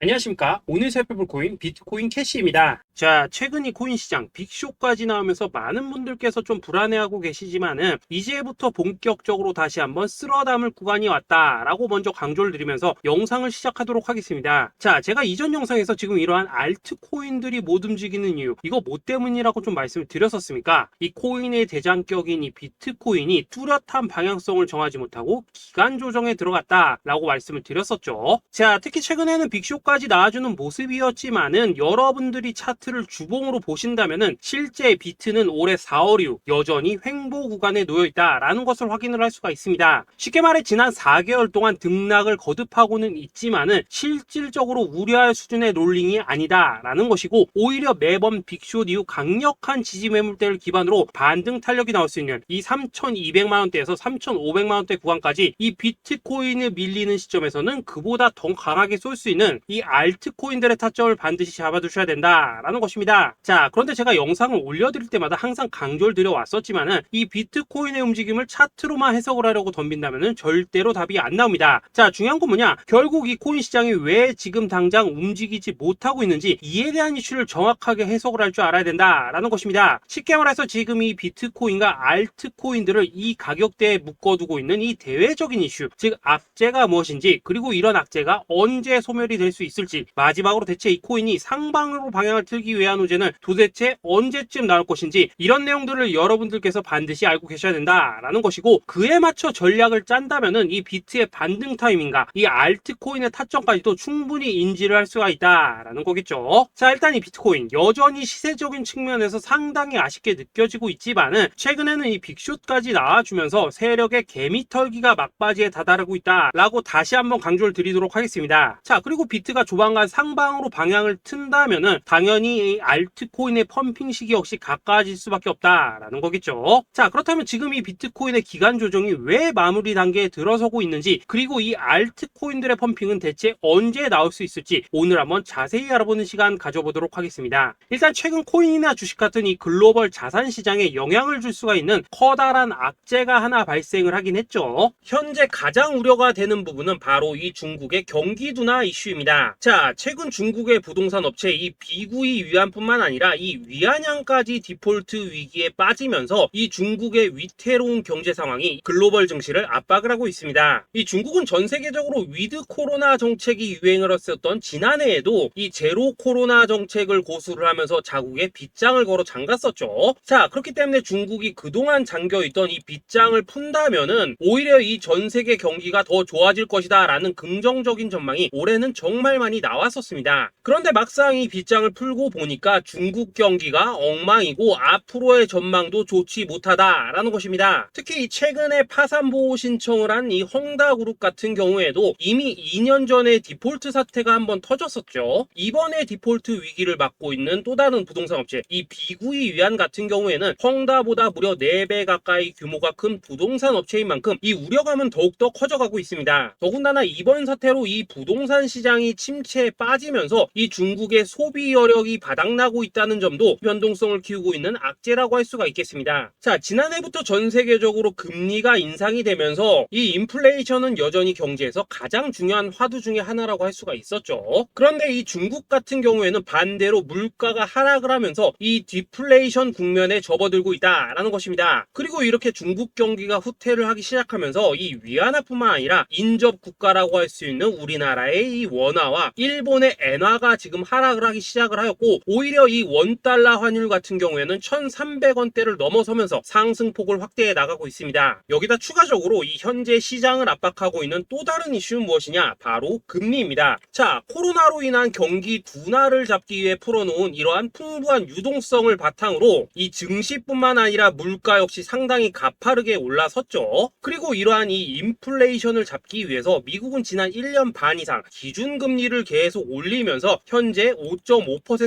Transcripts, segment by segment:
안녕하십니까. 오늘 살펴볼 코인 비트코인 캐시입니다. 자, 최근 이 코인 시장 빅쇼까지 나오면서 많은 분들께서 좀 불안해하고 계시지만은 이제부터 본격적으로 다시 한번 쓸어담을 구간이 왔다라고 먼저 강조를 드리면서 영상을 시작하도록 하겠습니다. 자, 제가 이전 영상에서 지금 이러한 알트코인들이 못 움직이는 이유, 이거 뭐 때문이라고 좀 말씀을 드렸었습니까? 이 코인의 대장격인 이 비트코인이 뚜렷한 방향성을 정하지 못하고 기간 조정에 들어갔다라고 말씀을 드렸었죠. 자, 특히 최근에는 빅쇼까지 나와주는 모습이었지만은 여러분들이 차트를 주봉으로 보신다면은 실제 비트는 올해 4월 이후 여전히 횡보 구간에 놓여 있다라는 것을 확인을 할 수가 있습니다. 쉽게 말해 지난 4개월 동안 등락을 거듭하고는 있지만은 실질적으로 우려할 수준의 롤링이 아니다라는 것이고, 오히려 매번 빅쇼 이후 강력한 지지 매물대를 기반으로 반등 탄력이 나올 수 있는 이 3,200만 원대에서 3,500만 원대 구간까지 이 비트코인을 밀리는 시점에서는 그보다 더 강하게 쏠 수 있는 이 알트코인들의 타점을 반드시 잡아두셔야 된다라는 것입니다. 자, 그런데 제가 영상을 올려드릴 때마다 항상 강조를 드려왔었지만은 이 비트코인의 움직임을 차트로만 해석을 하려고 덤빈다면은 절대로 답이 안 나옵니다. 자, 중요한 건 뭐냐? 결국 이 코인 시장이 왜 지금 당장 움직이지 못하고 있는지 이에 대한 이슈를 정확하게 해석을 할 줄 알아야 된다라는 것입니다. 쉽게 말해서 지금 이 비트코인과 알트코인들을 이 가격대에 묶어두고 있는 이 대외적인 이슈, 즉 악재가 무엇인지, 그리고 이런 악재가 언제 소멸이 될 수 있을지, 마지막으로 대체 이 코인이 상방으로 방향을 틀기 위한 호재는 도대체 언제쯤 나올 것인지, 이런 내용들을 여러분들께서 반드시 알고 계셔야 된다라는 것이고, 그에 맞춰 전략을 짠다면은 이 비트의 반등 타이밍과 이 알트코인의 타점까지도 충분히 인지를 할 수가 있다라는 거겠죠. 자, 일단 이 비트코인 여전히 시세적인 측면에서 상당히 아쉽게 느껴지고 있지만은 최근에는 이 빅숏까지 나와주면서 세력의 개미털기가 막바지에 다다르고 있다라고 다시 한번 강조를 드리도록 하겠습니다. 자, 그리고 비트가 조만간 상방으로 방향을 튼다면은 당연히 이 알트코인의 펌핑 시기 역시 가까워질 수밖에 없다라는 거겠죠. 자, 그렇다면 지금 이 비트코인의 기간 조정이 왜 마무리 단계에 들어서고 있는지, 그리고 이 알트코인들의 펌핑은 대체 언제 나올 수 있을지 오늘 한번 자세히 알아보는 시간 가져보도록 하겠습니다. 일단 최근 코인이나 주식 같은 이 글로벌 자산 시장에 영향을 줄 수가 있는 커다란 악재가 하나 발생을 하긴 했죠. 현재 가장 우려가 되는 부분은 바로 이 중국의 경기 둔화 이슈입니다. 자, 최근 중국의 부동산 업체 이 비구이 위안뿐만 아니라 이 위안양까지 디폴트 위기에 빠지면서 이 중국의 위태로운 경제 상황이 글로벌 증시를 압박을 하고 있습니다. 이 중국은 전 세계적으로 위드 코로나 정책이 유행을 했었던 지난해에도 이 제로 코로나 정책을 고수를 하면서 자국에 빗장을 걸어 잠갔었죠. 자, 그렇기 때문에 중국이 그동안 잠겨있던 이 빗장을 푼다면은 오히려 이 전 세계 경기가 더 좋아질 것이다 라는 긍정적인 전망이 올해는 정말 많이 나왔었습니다. 그런데 막상 이 빗장을 풀고 보니까 중국 경기가 엉망이고 앞으로의 전망도 좋지 못하다라는 것입니다. 특히 최근에 파산보호 신청을 한 이 헝다그룹 같은 경우에도 이미 2년 전에 디폴트 사태가 한번 터졌었죠. 이번에 디폴트 위기를 맞고 있는 또 다른 부동산 업체 이 비구이 위안 같은 경우에는 헝다보다 무려 4배 가까이 규모가 큰 부동산 업체인 만큼 이 우려감은 더욱더 커져가고 있습니다. 더군다나 이번 사태로 이 부동산 시장이 침체에 빠지면서 이 중국의 소비 여력이 바닥나고 있다는 점도 변동성을 키우고 있는 악재라고 할 수가 있겠습니다. 자, 지난해부터 전 세계적으로 금리가 인상이 되면서 이 인플레이션은 여전히 경제에서 가장 중요한 화두 중에 하나라고 할 수가 있었죠. 그런데 이 중국 같은 경우에는 반대로 물가가 하락을 하면서 이 디플레이션 국면에 접어들고 있다라는 것입니다. 그리고 이렇게 중국 경기가 후퇴를 하기 시작하면서 이 위안화뿐만 아니라 인접 국가라고 할 수 있는 우리나라의 이 원화와 일본의 엔화가 지금 하락을 하기 시작을 하였고, 오히려 이 원달러 환율 같은 경우에는 1,300원대를 넘어서면서 상승폭을 확대해 나가고 있습니다. 여기다 추가적으로 이 현재 시장을 압박하고 있는 또 다른 이슈는 무엇이냐? 바로 금리입니다. 자, 코로나로 인한 경기 둔화를 잡기 위해 풀어놓은 이러한 풍부한 유동성을 바탕으로 이 증시뿐만 아니라 물가 역시 상당히 가파르게 올라섰죠. 그리고 이러한 이 인플레이션을 잡기 위해서 미국은 지난 1년 반 이상 기준금리를 계속 올리면서 현재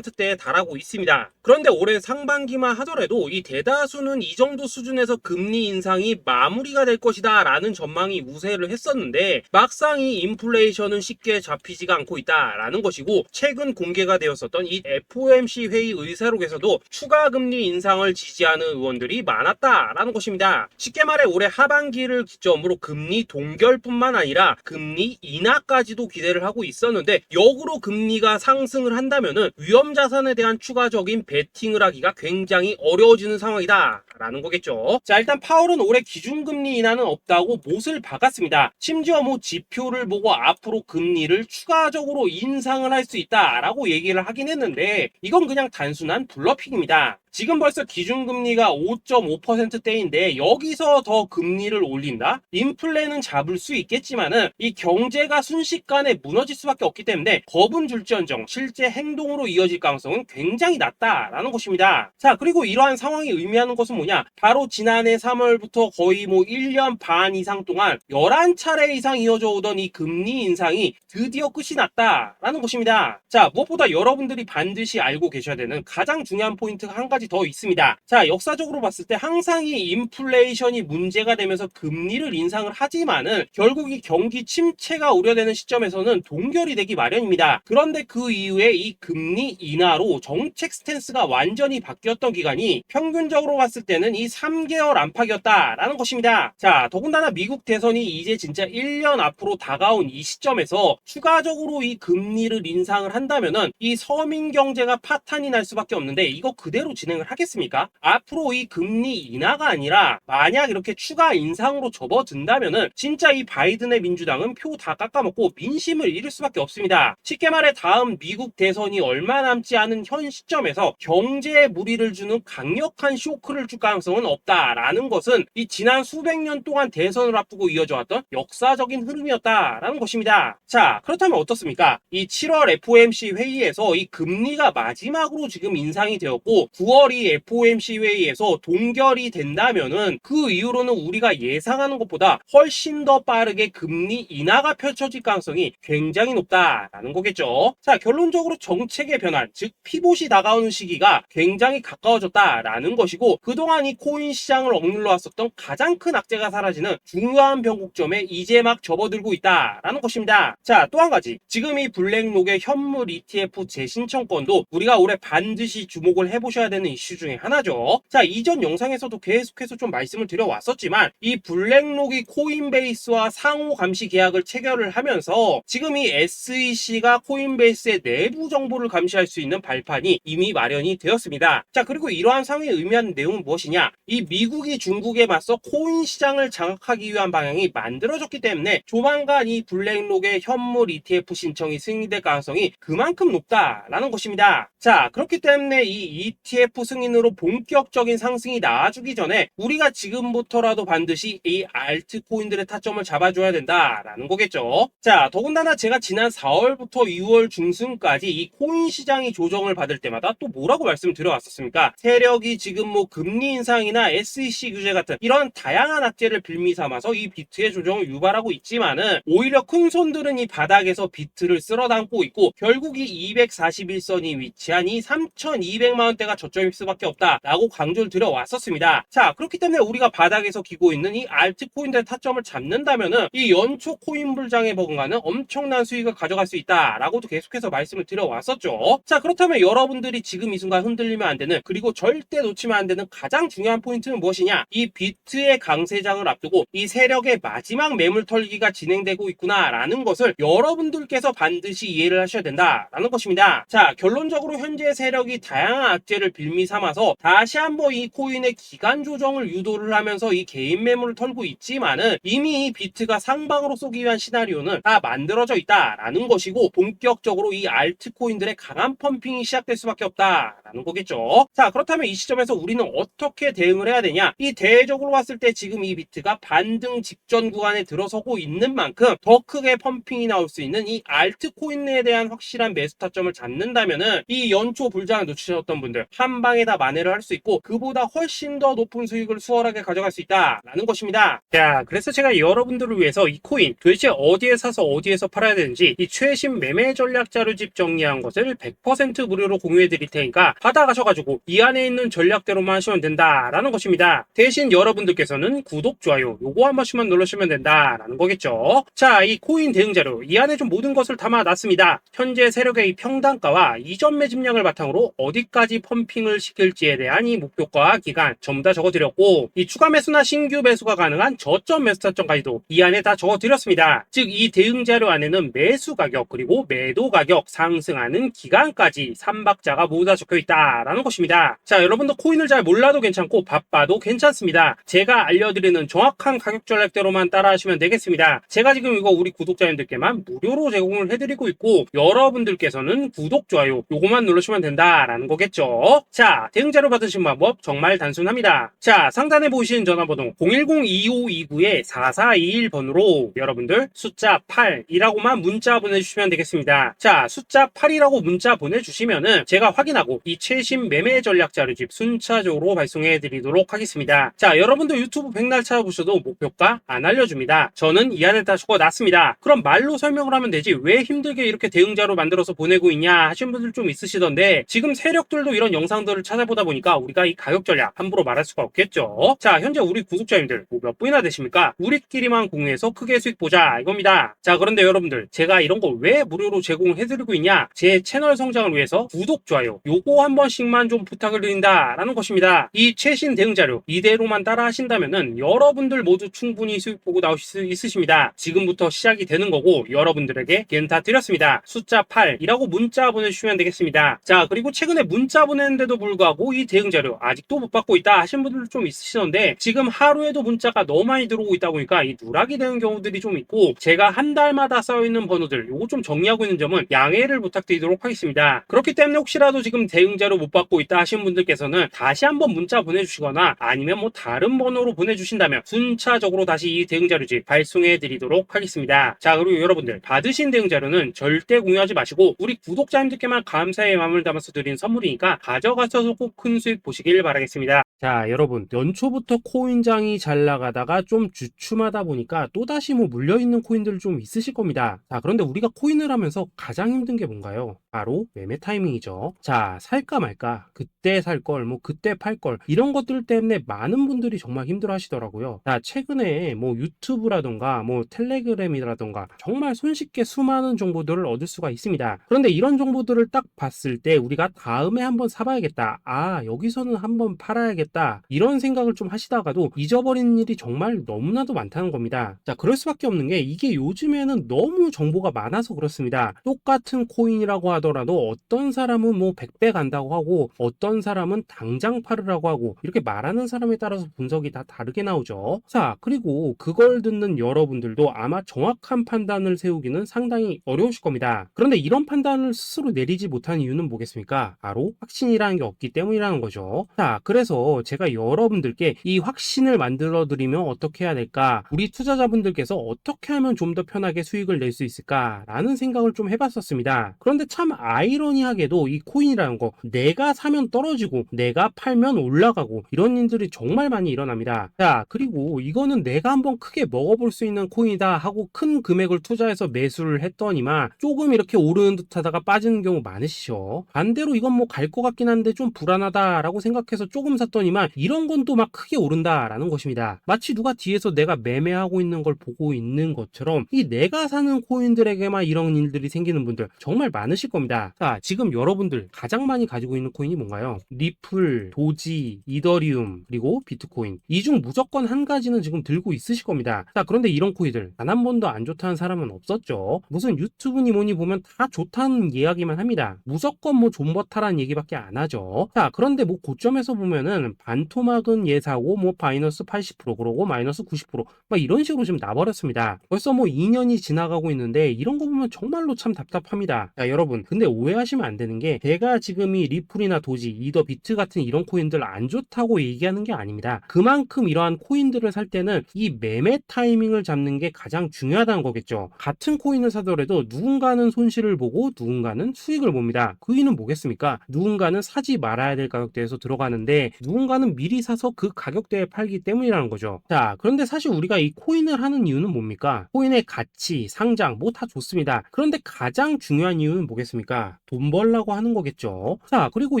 10%대에 달하고 있습니다. 그런데 올해 상반기만 하더라도 이 대다수는 이 정도 수준에서 금리 인상이 마무리가 될 것이다 라는 전망이 우세를 했었는데, 막상 이 인플레이션은 쉽게 잡히지가 않고 있다라는 것이고, 최근 공개가 되었었던 이 FOMC 회의 의사록에서도 추가 금리 인상을 지지하는 의원들이 많았다라는 것입니다. 쉽게 말해 올해 하반기를 기점으로 금리 동결뿐만 아니라 금리 인하까지도 기대를 하고 있었는데, 역으로 금리가 상승을 한다면은 위험 자산에 대한 추가적인 베팅을 하기가 굉장히 어려워지는 상황이다 라는 거겠죠. 자, 일단 파월은 올해 기준금리 인하는 없다고 못을 박았습니다. 심지어 뭐 지표를 보고 앞으로 금리를 추가적으로 인상을 할 수 있다라고 얘기를 하긴 했는데, 이건 그냥 단순한 블러핑입니다. 지금 벌써 기준금리가 5.5%대인데 여기서 더 금리를 올린다? 인플레는 잡을 수 있겠지만은 이 경제가 순식간에 무너질 수밖에 없기 때문에 겁은 줄지언정 실제 행동으로 이어질 가능성은 굉장히 낮다라는 것입니다. 자, 그리고 이러한 상황이 의미하는 것은 뭐냐? 바로 지난해 3월부터 거의 뭐 1년 반 이상 동안 11차례 이상 이어져 오던 이 금리 인상이 드디어 끝이 났다라는 것입니다. 자, 무엇보다 여러분들이 반드시 알고 계셔야 되는 가장 중요한 포인트가 한 가지 더 있습니다. 자, 역사적으로 봤을 때 항상 이 인플레이션이 문제가 되면서 금리를 인상을 하지만은 결국 이 경기 침체가 우려되는 시점에서는 동결이 되기 마련입니다. 그런데 그 이후에 이 금리 인하로 정책 스탠스가 완전히 바뀌었던 기간이 평균적으로 봤을 때는 이 3개월 안팎이었다라는 것입니다. 자, 더군다나 미국 대선이 이제 진짜 1년 앞으로 다가온 이 시점에서 추가적으로 이 금리를 인상을 한다면은 이 서민 경제가 파탄이 날 수밖에 없는데, 이거 그대로 진행을 하겠습니까? 앞으로 이 금리 인하가 아니라 만약 이렇게 추가 인상으로 접어든다면은 진짜 이 바이든의 민주당은 표 다 깎아먹고 민심을 잃을 수밖에 없습니다. 쉽게 말해 다음 미국 대선이 얼마 남지 않은 현 시점에서 경제에 무리를 주는 강력한 쇼크를 줄 가능성은 없다라는 것은 이 지난 수백 년 동안 대선을 앞두고 이어져 왔던 역사적인 흐름이었다라는 것입니다. 자, 그렇다면 어떻습니까? 이 7월 FOMC 회의에서 이 금리가 마지막으로 지금 인상이 되었고 9월 이 FOMC 회의에서 동결이 된다면은 그 이후로는 우리가 예상하는 것보다 훨씬 더 빠르게 금리 인하가 펼쳐질 가능성이 굉장히 높다라는 거겠죠. 자, 결론적으로 정책의 변환, 즉 피봇이 다가오는 시기가 굉장히 가까워졌다라는 것이고, 그동안 이 코인 시장을 억눌러 왔었던 가장 큰 악재가 사라지는 중요한 변곡점에 이제 막 접어들고 있다라는 것입니다. 자, 또 한 가지, 지금 이 블랙록의 현물 ETF 재신청권도 우리가 올해 반드시 주목을 해보셔야 되는 이슈 중에 하나죠. 자, 이전 영상에서도 계속해서 좀 말씀을 드려왔었지만 이 블랙록이 코인베이스와 상호 감시 계약을 체결을 하면서 지금 이 SEC가 코인베이스의 내부 정보를 감시할 수 있는 발판이 이미 마련이 되었습니다. 자, 그리고 이러한 상황이 의미하는 내용은 무엇이냐? 이 미국이 중국에 맞서 코인 시장을 장악하기 위한 방향이 만들어졌기 때문에 조만간 이 블랙록의 현물 ETF 신청이 승인될 가능성이 그만큼 높다라는 것입니다. 자, 그렇기 때문에 이 ETF 승인으로 본격적인 상승이 나와주기 전에 우리가 지금부터라도 반드시 이 알트코인들의 타점을 잡아줘야 된다라는 거겠죠. 자, 더군다나 제가 지난 4월부터 6월 중순까지 이 코인 시장이 조정을 받을 때마다 또 뭐라고 말씀드려왔었습니까? 세력이 지금 뭐 금리 인상이나 SEC 규제 같은 이런 다양한 악재를 빌미 삼아서 이 비트의 조정을 유발하고 있지만은 오히려 큰 손들은 이 바닥에서 비트를 쓸어 담고 있고 결국 이 241선이 위치한 이 3,200만 원대가 저점일 수밖에 없다라고 강조를 드려왔었습니다. 자, 그렇기 때문에 우리가 바닥에서 기고 있는 이 알트코인들의 타점을 잡는다면은 이 연초 코인 불장에 버금가는 엄청난 수익을 가져갈 수 있다라고도 계속해서 말씀을 드려왔었죠. 자, 그렇다면 여러분들이 지금 이 순간 흔들리면 안 되는, 그리고 절대 놓치면 안 되는 가장 중요한 포인트는 무엇이냐? 이 비트의 강세장을 앞두고 이 세력의 마지막 매물 털기가 진행되고 있구나라는 것을 여러분들께서 반드시 이해를 하셔야 된다라는 것입니다. 자, 결론적으로 현재 세력이 다양한 악재를 빌미 삼아서 다시 한번 이 코인의 기간 조정을 유도를 하면서 이 개인 매물을 털고 있지만은 이미 이 비트가 상방으로 쏘기 위한 시나리오는 다 만들어져 있다라는 것이고, 본격적으로 이 알트코인들의 강한 펌핑이 시작될 수밖에 없다라는 거겠죠. 자, 그렇다면 이 시점에서 우리는 어떻게 대응을 해야 되냐? 이 대외적으로 봤을 때 지금 이 비트가 반등 직전 구간에 들어서고 있는 만큼 더 크게 펌핑이 나올 수 있는 이 알트코인에 대한 확실한 매수 타점을 잡는다면은 이 연초 불장을 놓치셨던 분들 한 방에 다 만회를 할 수 있고 그보다 훨씬 더 높은 수익을 수월하게 가져갈 수 있다라는 것입니다. 자, 그래서 제가 여러분들을 위해서 이 코인 도대체 어디에 사서 어디에서 팔아야 되는지 이 최신 매매 전략 자료집 정리한 것을 100% 무료로 공유해 드릴 테니까 받아가셔가지고 이 안에 있는 전략대로만 하시면 된다라는 것입니다. 대신 여러분들께서는 구독, 좋아요 요거 한 번씩만 눌러주시면 된다라는 거겠죠. 자, 이 코인 대응 자료 이 안에 좀 모든 것을 담아놨습니다. 현재 세력의 이 평단가와 이전 매집량을 바탕으로 어디까지 펌핑을 시킬지에 대한 이 목표가 기간 전부 다 적어드렸고 이 추가 매수나 신규 매수가 가능한 저점 매수 타점까지도 이 안에 다 적어드렸습니다. 즉 이 대응 자료 안에는 매수 가격 그리고 매도 가격 상승하는 기간까지 3박자가 모두 다 적혀있다라는 것입니다. 자, 여러분도 코인을 잘 몰라도 괜찮고 바빠도 괜찮습니다. 제가 알려드리는 정확한 가격 전략대로만 따라하시면 되겠습니다. 제가 지금 이거 우리 구독자님들께만 무료로 제공을 해드리고 있고 여러분들께서는 구독, 좋아요 요거만 누르시면 된다라는 거겠죠. 자, 대응 자료 받으신 방법 정말 단순합니다. 자, 상단에 보이시는 전화번호 010-2529-4421번으로 여러분들 숫자 8이라고만 문자 보내주시면 되겠습니다. 자, 숫자 8이라고 문자 보내주시면은 제가 확인하고 이 최신 매매 전략 자료집 순차적으로 발송해 드리도록 하겠습니다. 자, 여러분도 유튜브 백날 찾아보셔도 목표가 안 알려줍니다. 저는 이 안에 다 적어놨습니다. 그럼 말로 설명을 하면 되지 왜 힘들게 이렇게 대응자로 만들어서 보내고 있냐 하시는 분들 좀 있으시던데 지금 세력들도 이런 영상들을 찾아보다 보니까 우리가 이 가격 전략 함부로 말할 수가 없겠죠. 자, 현재 우리 구독자님들 몇 분이나 되십니까? 우리끼리만 공유해서 크게 수익 보자 이겁니다. 자, 그런데 여러분들 제가 이런 거 왜 무료로 제공을 해드리고 있냐? 제 채널 성장을 위해서 구독, 좋아요 요거 한 번씩만 좀 부탁을 드린다라는 것입니다. 이 최신 대응 자료 이대로만 따라 하신다면은 여러분들 모두 충분히 수익 보고 나오실 수 있으십니다. 지금부터 시작이 되는 거고 여러분들에게 기회는 다 드렸습니다. 숫자 8이라고 문자 보내주시면 되겠습니다. 자, 그리고 최근에 문자 보냈는데도 불구하고 이 대응 자료 아직도 못 받고 있다 하신 분들 좀 있으시던데 지금 하루에도 문자가 너무 많이 들어오고 있다 보니까 이 누락이 되는 경우들이 좀 있고 제가 한 달마다 쌓여있는 번호들 요거 좀 정리하고 있는 점은 양해를 부탁드리도록 하겠습니다. 그렇기 때문에 혹시라도 지금 대응 자료 못 받고 있다 하신 분들께서는 다시 한번 문자 보내주시거나 아니면 뭐 다른 번호로 보내주신다면 순차적으로 다시 이 대응 자료집 발송해 드리도록 하겠습니다. 자, 그리고 여러분들 받으신 대응 자료는 절대 공유하지 마시고 우리 구독자님들께만 감사의 마음을 담아서 드린 선물이니까 가져가셔서 꼭 큰 수익 보시길 바라겠습니다. 자, 여러분 연초부터 코인장이 잘 나가다가 좀 주춤하다 보니까 또다시 뭐 물려있는 코인들 좀 있으실 겁니다. 자, 그런데 우리가 코인을 하면서 가장 힘든 게 뭔가요? 바로 매매 타이밍이죠. 자, 살까 말까 그때 살 걸 뭐 그때 팔 걸 이런 것들 때문에 많은 분들이 정말 힘들어 하시더라고요. 자, 최근에 뭐 유튜브라던가 뭐 텔레그램이라던가 정말 손쉽게 수많은 정보들을 얻을 수가 있습니다. 그런데 이런 정보들을 딱 봤을 때 우리가 다음에 한번 사봐야겠다, 아 여기서는 한번 팔아야겠다 이런 생각을 좀 하시다가도 잊어버리는 일이 정말 너무나도 많다는 겁니다. 자, 그럴 수밖에 없는 게 이게 요즘에는 너무 정보가 많아서 그렇습니다. 똑같은 코인이라고 하더라도 어떤 사람은 뭐 100배 간다고 하고 어떤 사람은 당장 팔으라고 하고 이렇게 말하는 사람에 따라서 분석이 다 다르게 나오죠. 자, 그리고 그걸 듣는 여러분들도 아마 정확한 판단을 세우기는 상당히 어려우실 겁니다. 그런데 이런 판단을 스스로 내리지 못한 이유는 뭐겠습니까? 바로 확신이라는 게 없기 때문이라는 거죠. 자, 그래서 제가 여러분들께 이 확신을 만들어 드리면 어떻게 해야 될까? 우리 투자자분들께서 어떻게 하면 좀 더 편하게 수익을 낼 수 있을까? 라는 생각을 좀 해봤었습니다. 그런데 참 아이러니하게도 이 코인이라는 거 내가 사면 떨어지고 내가 팔면 올라가고 이런 일들이 정말 많이 일어납니다. 자, 그리고 이거는 내가 한번 크게 먹어볼 수 있는 코인이다 하고 큰 금액을 투자해서 매수를 했더니만 조금 이렇게 오르는 듯 하다가 빠지는 경우 많으시죠. 반대로 이건 뭐 갈 것 같긴 한데 좀 불안하다 라고 생각해서 조금 샀더니만 이런 건 또 막 크게 오른다 라는 것입니다. 마치 누가 뒤에서 내가 매매하고 있는 걸 보고 있는 것처럼 이 내가 사는 코인들에게만 이런 일들이 생기는 분들 정말 많으실 겁니다. 자, 지금 여러분들 가장 많이 가지고 있는 코인이 뭔가요? 리플, 도지, 이더리움, 그리고 비트코인. 이 중 무조건 한 가지는 지금 들고 있으실 겁니다. 자, 그런데 이런 코인들 단 한 번도 안 좋다는 사람은 없었죠. 무슨 유튜브니 뭐니 보면 다 좋다는 이야기만 합니다. 무조건 뭐 존버타라는 얘기밖에 안 하죠. 자, 그런데 뭐 고점에서 보면은 반토막은 예사고 뭐 마이너스 80% 그러고 마이너스 90%막 이런 식으로 지금 나버렸습니다. 벌써 뭐 2년이 지나가고 있는데 이런 거 보면 정말로 참 답답합니다. 자, 여러분 근데 오해하시면 안 되는 게 제가 지금 이 리플이나 도지, 이더, 비트 같은 이런 코인들 안 좋다고 얘기하는 게 아닙니다. 그만큼 이러한 코인들을 살 때는 이 매매 타이밍을 잡는 게 가장 중요하다는 거겠죠. 같은 코인을 사더라도 누군가는 손실을 보고 누군가는 수익을 봅니다. 그 이유는 뭐겠습니까? 누군가는 사지 팔지 말아야 될 가격대에서 들어가는데 누군가는 미리 사서 그 가격대에 팔기 때문이라는 거죠. 자, 그런데 사실 우리가 이 코인을 하는 이유는 뭡니까? 코인의 가치, 상장 뭐 다 좋습니다. 그런데 가장 중요한 이유는 뭐겠습니까? 돈 벌라고 하는 거겠죠. 자, 그리고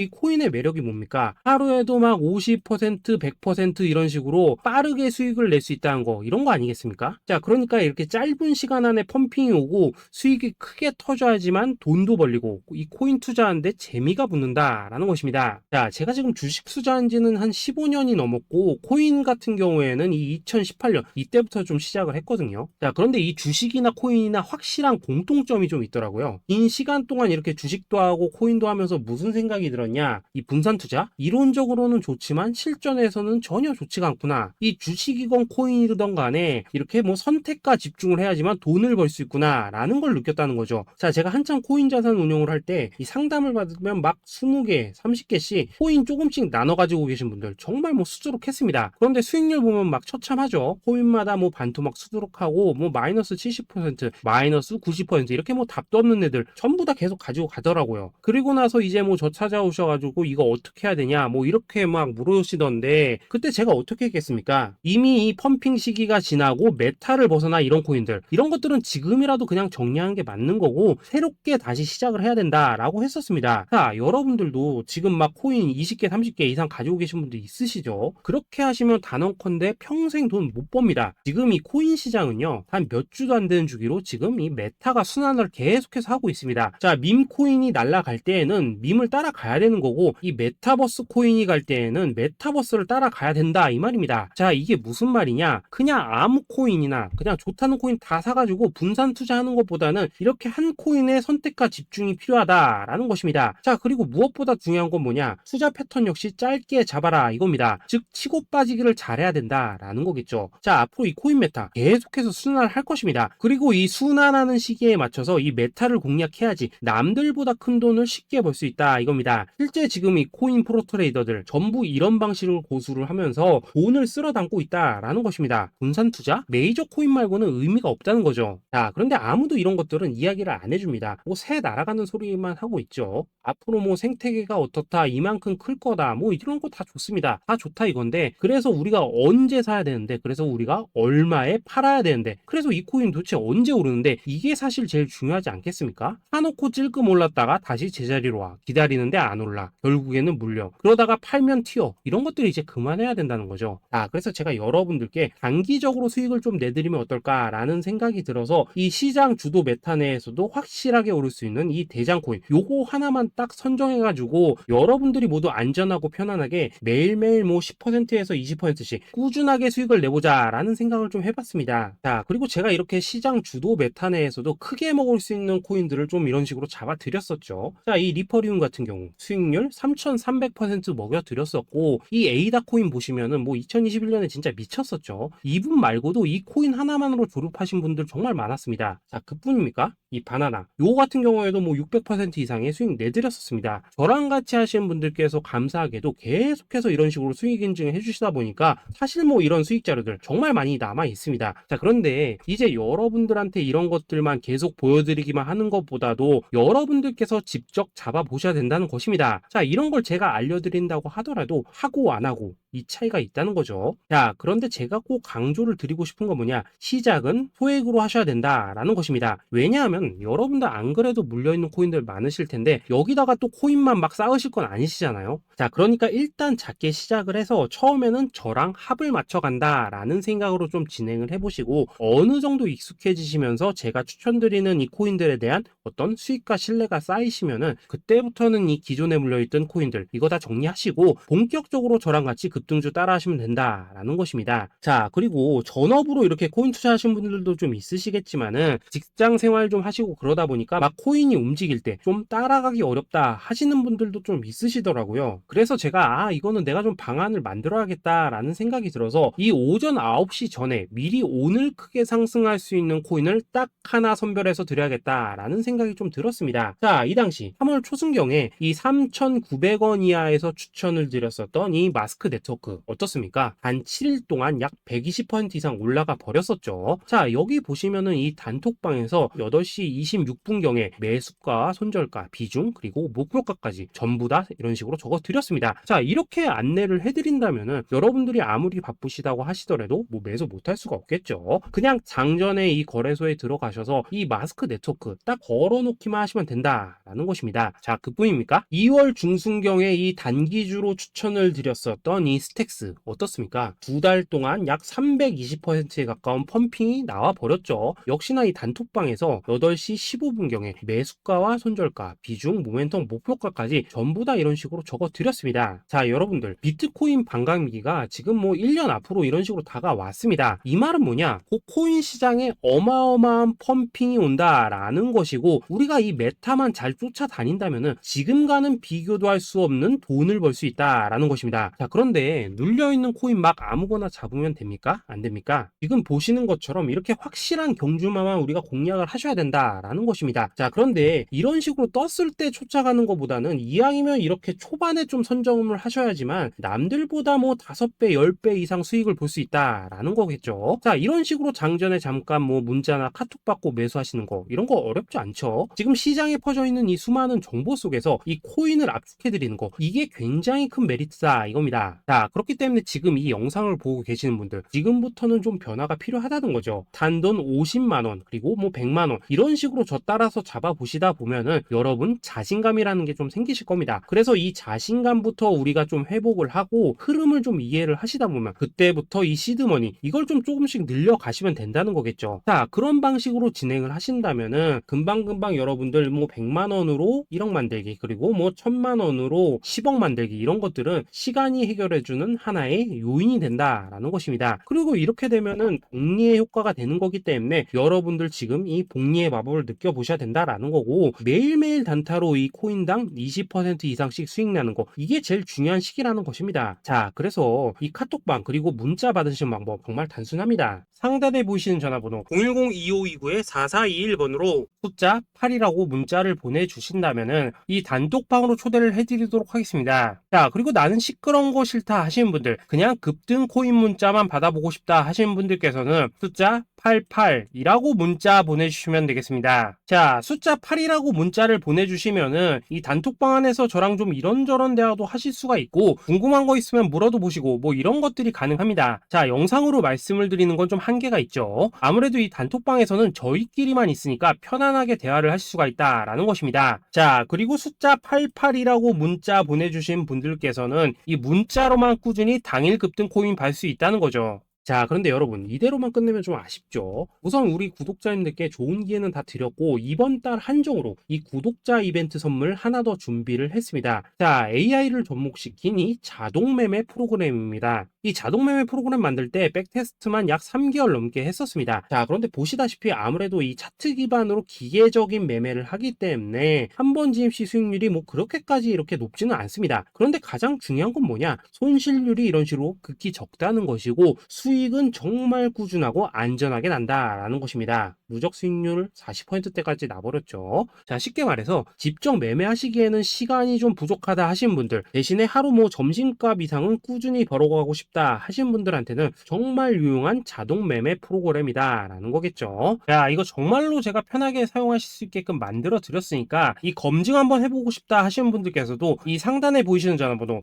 이 코인의 매력이 뭡니까? 하루에도 막 50%, 100% 이런 식으로 빠르게 수익을 낼 수 있다는 거, 이런 거 아니겠습니까? 자, 그러니까 이렇게 짧은 시간 안에 펌핑이 오고 수익이 크게 터져야지만 돈도 벌리고 이 코인 투자하는데 재미가 붙는다라는 것입니다. 자, 제가 지금 주식 투자한 지는 한 15년이 넘었고 코인 같은 경우에는 이 2018년 이때부터 좀 시작을 했거든요. 자, 그런데 이 주식이나 코인이나 확실한 공통점이 좀 있더라고요. 긴 시간 동안 이렇게 주식도 하고 코인도 하면서 무슨 생각이 들었냐? 이 분산 투자? 이론적으로는 좋지만 실전에서는 전혀 좋지가 않구나. 이 주식이건 코인이든 간에 이렇게 뭐 선택과 집중을 해야지만 돈을 벌 수 있구나 라는 걸 느꼈다는 거죠. 자, 제가 한창 코인 자산 운용을 할 때 이 상담을 받으면 막 20개, 30개씩 코인 조금씩 나눠 가지고 계신 분들 정말 뭐 수두룩했습니다. 그런데 수익률 보면 막 처참하죠. 코인마다 뭐 반토막 수두룩하고 뭐 마이너스 70%, 마이너스 90% 이렇게 뭐 답도 없는 애들 전부 다 계속 가지고 가더라고요. 그리고 나서 이제 뭐 저 찾아오셔가지고 이거 어떻게 해야 되냐 뭐 이렇게 막 물으시던데 그때 제가 어떻게 했겠습니까? 이미 이 펌핑 시기가 지나고 메타를 벗어나 이런 코인들 이런 것들은 지금이라도 그냥 정리하는 게 맞는 거고 새롭게 다시 시작을 해야 된다라고 했었습니다. 자, 여러분들도 지금 막 코인 20개, 30개 이상 가지고 계신 분들 있으시죠? 그렇게 하시면 단언컨대 평생 돈 못 법니다. 지금 이 코인 시장은요 한 몇 주도 안 되는 주기로 지금 이 메타가 순환을 계속해서 하고 있습니다. 자, 밈 코인이 날아갈 때에는 밈을 따라가야 되는 거고 이 메타버스 코인이 갈 때에는 메타버스를 따라가야 된다 이 말입니다. 자, 이게 무슨 말이냐? 그냥 아무 코인이나 그냥 좋다는 코인 다 사가지고 분산 투자하는 것보다는 이렇게 한 코인에 선택과 집중이 필요하다라는 것입니다. 자, 그리고 무엇보다 중요한 건 뭐냐? 투자 패턴 역시 짧게 잡아라 이겁니다. 즉 치고 빠지기를 잘해야 된다라는 거겠죠. 자, 앞으로 이 코인 메타 계속해서 순환을 할 것입니다. 그리고 이 순환하는 시기에 맞춰서 이 메타를 공략해야지 남들보다 큰 돈을 쉽게 벌 수 있다 이겁니다. 실제 지금 이 코인 프로 트레이더들 전부 이런 방식으로 고수를 하면서 돈을 쓸어 담고 있다라는 것입니다. 분산 투자? 메이저 코인 말고는 의미가 없다는 거죠. 자, 그런데 아무도 이런 것들은 이야기를 안 해줍니다. 뭐 새 날아가는 소리만 하고 있죠. 앞으로 뭐 생태계가 어떻다, 이만큼 클 거다, 뭐 이런 거 다 좋습니다. 다 좋다 이건데 그래서 우리가 언제 사야 되는데 그래서 우리가 얼마에 팔아야 되는데 그래서 이 코인 도대체 언제 오르는데 이게 사실 제일 중요하지 않겠습니까? 사놓고 찔끔 올랐다가 다시 제자리로 와. 기다리는데 안 올라. 결국에는 물려. 그러다가 팔면 튀어. 이런 것들이 이제 그만해야 된다는 거죠. 그래서 제가 여러분들께 단기적으로 수익을 좀 내드리면 어떨까라는 생각이 들어서 이 시장 주도 메타 내에서도 확실하게 오를 수 있는 이 대장 코인 요거 하나만 딱 선정해가지고 여러분들이 모두 안전하고 편안하게 매일매일 뭐 10%에서 20%씩 꾸준하게 수익을 내보자 라는 생각을 좀 해봤습니다. 자, 그리고 제가 이렇게 시장 주도 메타 내에서도 크게 먹을 수 있는 코인들을 좀 이런 식으로 잡아드렸었죠. 자, 이 리퍼리움 같은 경우 수익률 3300% 먹여드렸었고 이 에이다 코인 보시면은 뭐 2021년에 진짜 미쳤었죠. 이분 말고도 이 코인 하나만으로 졸업하신 분들 정말 많았습니다. 자, 그뿐입니까? 이 바나나 요 같은 경우에도 뭐 600% 이상의 수익 내드렸었습니다. 저랑 같이 하시는 분들께서 감사하게도 계속해서 이런 식으로 수익 인증을 해주시다 보니까 사실 뭐 이런 수익 자료들 정말 많이 남아 있습니다. 자, 그런데 이제 여러분들한테 이런 것들만 계속 보여드리기만 하는 것보다도 여러분들께서 직접 잡아보셔야 된다는 것입니다. 자, 이런 걸 제가 알려드린다고 하더라도 하고 안 하고 이 차이가 있다는 거죠. 자, 그런데 제가 꼭 강조를 드리고 싶은 건 뭐냐? 시작은 소액으로 하셔야 된다라는 것입니다. 왜냐하면 여러분들 안 그래도 물려있는 코인들 많으실 텐데 여기다가 또 코인만 막 쌓으실 건 아니시잖아요. 자, 그러니까 일단 작게 시작을 해서 처음에는 저랑 합을 맞춰 간다라는 생각으로 좀 진행을 해보시고 어느 정도 익숙해지시면서 제가 추천드리는 이 코인들에 대한 어떤 수익과 신뢰가 쌓이시면은 그때부터는 이 기존에 물려있던 코인들 이거 다 정리하시고 본격적으로 저랑 같이 급등주 따라 하시면 된다라는 것입니다. 자, 그리고 전업으로 이렇게 코인 투자하신 분들도 좀 있으시겠지만은 직장 생활 좀 하시고 그러다 보니까 막 코인이 움직일 때 좀 따라가기 어렵다 하시는 분들도 좀 있으시더라고요. 그래서 제가 이거는 내가 좀 방안을 만들어야겠다라는 생각이 들어서 이 오전 9시 전에 미리 오늘 크게 상승할 수 있는 코인을 딱 하나 선별해서 드려야겠다라는 생각이 좀 들었습니다. 자, 이 당시 3월 초순경에 이 3,900원 이하에서 추천을 드렸었던 이 마스크 네트워크 어떻습니까? 단 7일 동안 약 120% 이상 올라가 버렸었죠. 자, 여기 보시면은 이 단톡방에서 8시 26분경에 매수가, 손절가, 비중, 그리고 목표가까지 전부 전부 다 이런 식으로 적어 드렸습니다. 자, 이렇게 안내를 해드린다면은 여러분들이 아무리 바쁘시다고 하시더라도 뭐 매수 못할 수가 없겠죠. 그냥 장전에 이 거래소에 들어가셔서 이 마스크 네트워크 딱 걸어놓기만 하시면 된다라는 것입니다. 자, 그뿐입니까? 2월 중순경에 이 단기주로 추천을 드렸었던 이 스택스 어떻습니까? 두 달 동안 약 320%에 가까운 펌핑이 나와 버렸죠. 역시나 이 단톡방에서 8시 15분경에 매수가와 손절가, 비중, 모멘텀, 목표가까지 전부 다 이런 식으로 적어 드렸습니다. 자, 여러분들 비트코인 반감기가 지금 뭐 1년 앞으로 이런 식으로 다가왔습니다. 이 말은 뭐냐? 그 코인 시장에 어마어마한 펌핑이 온다라는 것이고, 우리가 이 메타만 잘 쫓아다닌다면은 지금과는 비교도 할 수 없는 돈을 벌 수 있다라는 것입니다. 자, 그런데 눌려있는 코인 막 아무거나 잡으면 됩니까? 안 됩니까? 지금 보시는 것처럼 이렇게 확실한 경주마만 우리가 공략을 하셔야 된다라는 것입니다. 자, 그런데 이런 식으로 떴을 때 쫓아가는 것보다는 이왕이면 이렇게 초반에 좀 선점을 하셔야지만 남들보다 뭐 5배, 10배 이상 수익을 볼 수 있다라는 거겠죠. 자, 이런 식으로 장전에 잠깐 뭐 문자나 카톡 받고 매수하시는 거, 이런 거 어렵지 않죠. 지금 시장에 퍼져 있는 이 수많은 정보 속에서 이 코인을 압축해 드리는 거, 이게 굉장히 큰 메리트다 이겁니다. 자, 그렇기 때문에 지금 이 영상을 보고 계시는 분들, 지금부터는 좀 변화가 필요하다는 거죠. 단돈 50만원 그리고 뭐 100만원 이런 식으로 저 따라서 잡아보시다 보면은 여러분 자신감이라는 게 좀 생기실 겁니다. 그래서 이 자신감부터 우리가 좀 회복을 하고 흐름을 좀 이해를 하시다 보면 그때부터 이 시드머니 이걸 좀 조금씩 늘려가시면 된다는 거겠죠. 자, 그런 방식으로 진행을 하신다면은 금방금방 여러분들 뭐 100만원으로 1억 만들기, 그리고 뭐 1000만원으로 10억 만들기, 이런 것들은 시간이 해결해주는 하나의 요인이 된다라는 것입니다. 그리고 이렇게 되면은 복리의 효과가 되는 거기 때문에 여러분들 지금 이 복리의 마법을 느껴보셔야 된다라는 거고, 매일매일 단타로 이 코인당 20% 이상씩 수익 나는 거, 이게 제일 중요한 시기라는 것입니다. 자, 그래서 이 카톡방 그리고 문자 받으시는 방법 정말 단순합니다. 상단에 보이시는 전화번호 010-2529-4421번으로 숫자 8이라고 문자를 보내주신다면은 이 단톡방으로 초대를 해드리도록 하겠습니다. 자, 그리고 나는 시끄러운 거 싫다 하시는 분들, 그냥 급등 코인 문자만 받아보고 싶다 하시는 분들께서는 숫자 88이라고 문자 보내주시면 되겠습니다. 자, 숫자 8이라고 문자를 보내주시면은 이 단톡방 안에서 저랑 좀 이런저런 대화도 하실 수가 있고, 궁금한 거 있으면 물어도 보시고 뭐 이런 것들이 가능합니다. 자, 영상으로 말씀을 드리는 건 좀 한계가 있죠. 아무래도 이 단톡방에서는 저희끼리만 있으니까 편안하게 대화를 하실 수가 있다라는 것입니다. 자, 그리고 숫자 88이라고 문자 보내주신 분들께서는 이 문자로만 꾸준히 당일 급등 코인 받을 수 있다는 거죠. 자, 그런데 여러분 이대로만 끝내면 좀 아쉽죠. 우선 우리 구독자님들께 좋은 기회는 다 드렸고, 이번 달 한정으로 이 구독자 이벤트 선물 하나 더 준비를 했습니다. 자, AI를 접목시킨 이 자동 매매 프로그램입니다. 이 자동 매매 프로그램 만들 때 백테스트만 약 3개월 넘게 했었습니다. 자, 그런데 보시다시피 아무래도 이 차트 기반으로 기계적인 매매를 하기 때문에 한 번 진입 시 수익률이 뭐 그렇게까지 이렇게 높지는 않습니다. 그런데 가장 중요한 건 뭐냐? 손실률이 이런 식으로 극히 적다는 것이고, 수익은 정말 꾸준하고 안전하게 난다라는 것입니다. 누적 수익률 40%대까지 나버렸죠. 자, 쉽게 말해서 직접 매매하시기에는 시간이 좀 부족하다 하신 분들, 대신에 하루 뭐 점심값 이상은 꾸준히 벌어가고 싶다 하신 분들한테는 정말 유용한 자동 매매 프로그램이다 라는 거겠죠. 야, 이거 정말로 제가 편하게 사용하실 수 있게끔 만들어 드렸으니까 이 검증 한번 해보고 싶다 하시는 분들께서도 이 상단에 보이시는 전화번호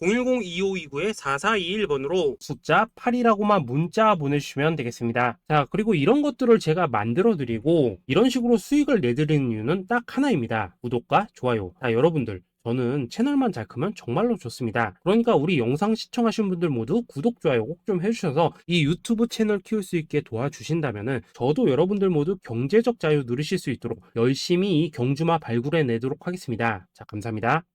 010-2529-4421번으로 숫자 8이라고만 문자 보내주시면 되겠습니다. 자, 그리고 이런 것들을 제가 만들어 드리고 이런 식으로 수익을 내드리는 이유는 딱 하나입니다. 구독과 좋아요. 자, 여러분들 저는 채널만 잘 크면 정말로 좋습니다. 그러니까 우리 영상 시청하신 분들 모두 구독, 좋아요 꼭 좀 해주셔서 이 유튜브 채널 키울 수 있게 도와주신다면은 저도 여러분들 모두 경제적 자유 누리실 수 있도록 열심히 이 경주마 발굴해 내도록 하겠습니다. 자, 감사합니다.